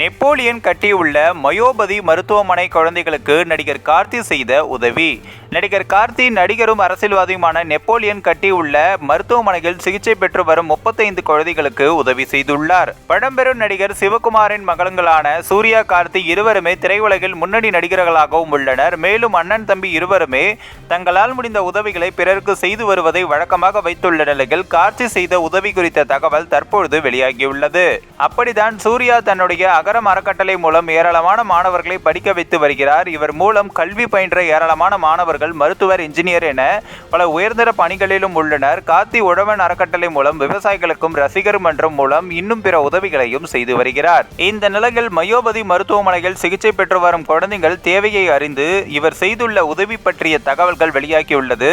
Napoleon கட்டியுள்ள myopathy மருத்துவமனை குழந்தைகளுக்கு நடிகர் கார்த்தி செய்த உதவி. நடிகர் கார்த்தி நடிகரும் அரசியல்வாதியுமான நெப்போலியன் கட்டியுள்ள மருத்துவமனையில் சிகிச்சை பெற்று வரும் 35 குழந்தைகளுக்கு உதவி செய்துள்ளார். பழம்பெரும் நடிகர் சிவகுமாரின் மகன்களான சூர்யா, கார்த்தி இருவருமே திரையுலகில் முன்னணி நடிகர்களாகவும் உள்ளனர். மேலும் அண்ணன் தம்பி இருவருமே தங்களால் முடிந்த உதவிகளை பிறருக்கு செய்து வருவதை வழக்கமாக வைத்துள்ள நிலையில் கார்த்தி செய்த உதவி குறித்த தகவல் தற்பொழுது வெளியாகியுள்ளது. அப்படித்தான் சூர்யா தன்னுடைய அகரம் அறக்கட்டளை மூலம் ஏராளமான மாணவர்களை படிக்க வைத்து வருகிறார். இவர் மூலம் கல்வி பயின்ற ஏராளமான மாணவர்கள் மருத்துவர், இன்ஜினியர் என பல உயர்தர பணிகளிலும் உள்ளனர். கார்த்தி உழவன் அறக்கட்டளை மூலம் விவசாயிகளுக்கும் ரசிகர் மன்றம் மூலம் இன்னும் பிற உதவிகளையும் செய்து வருகிறார். இந்த நிலையில் மயோபதி மருத்துவமனையில் சிகிச்சை பெற்று வரும் குழந்தைகள் தேவையை அறிந்து இவர் செய்துள்ள உதவி பற்றிய தகவல்கள் வெளியாகியுள்ளது.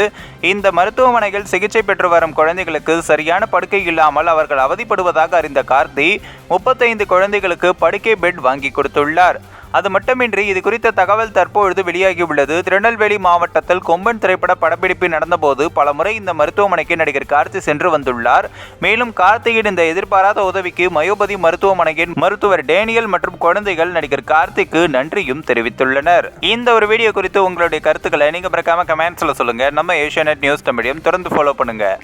இந்த மருத்துவமனையில் சிகிச்சை பெற்று வரும் குழந்தைகளுக்கு சரியான படுக்கை இல்லாமல் அவர்கள் அவதிப்படுவதாக அறிந்த கார்த்தி 35 குழந்தைகளுக்கு படுக்கை பெட் வாங்கி கொடுத்துள்ளார். அது மட்டுமின்றி இது குறித்த தகவல் தற்பொழுது வெளியாகியுள்ளது. திருநெல்வேலி மாவட்டத்தில் கொம்பன் திரைப்பட படப்பிடிப்பு நடந்தபோது பல முறை இந்த மருத்துவமனைக்கு நடிகர் கார்த்தி சென்று வந்துள்ளார். மேலும் கார்த்தியின் இந்த எதிர்பாராத உதவிக்கு மயோபதி மருத்துவமனையின் மருத்துவர் டேனியல் மற்றும் குழந்தைகள் நடிகர் கார்த்திக்கு நன்றியும் தெரிவித்துள்ளனர். இந்த ஒரு வீடியோ குறித்து உங்களுடைய கருத்துக்களை நீங்க மறக்காம கமெண்ட்ஸ்ல சொல்லுங்க. நம்ம ஏஷியாநெட் நியூஸ் தமிழையும் தொடர்ந்து ஃபாலோ பண்ணுங்க.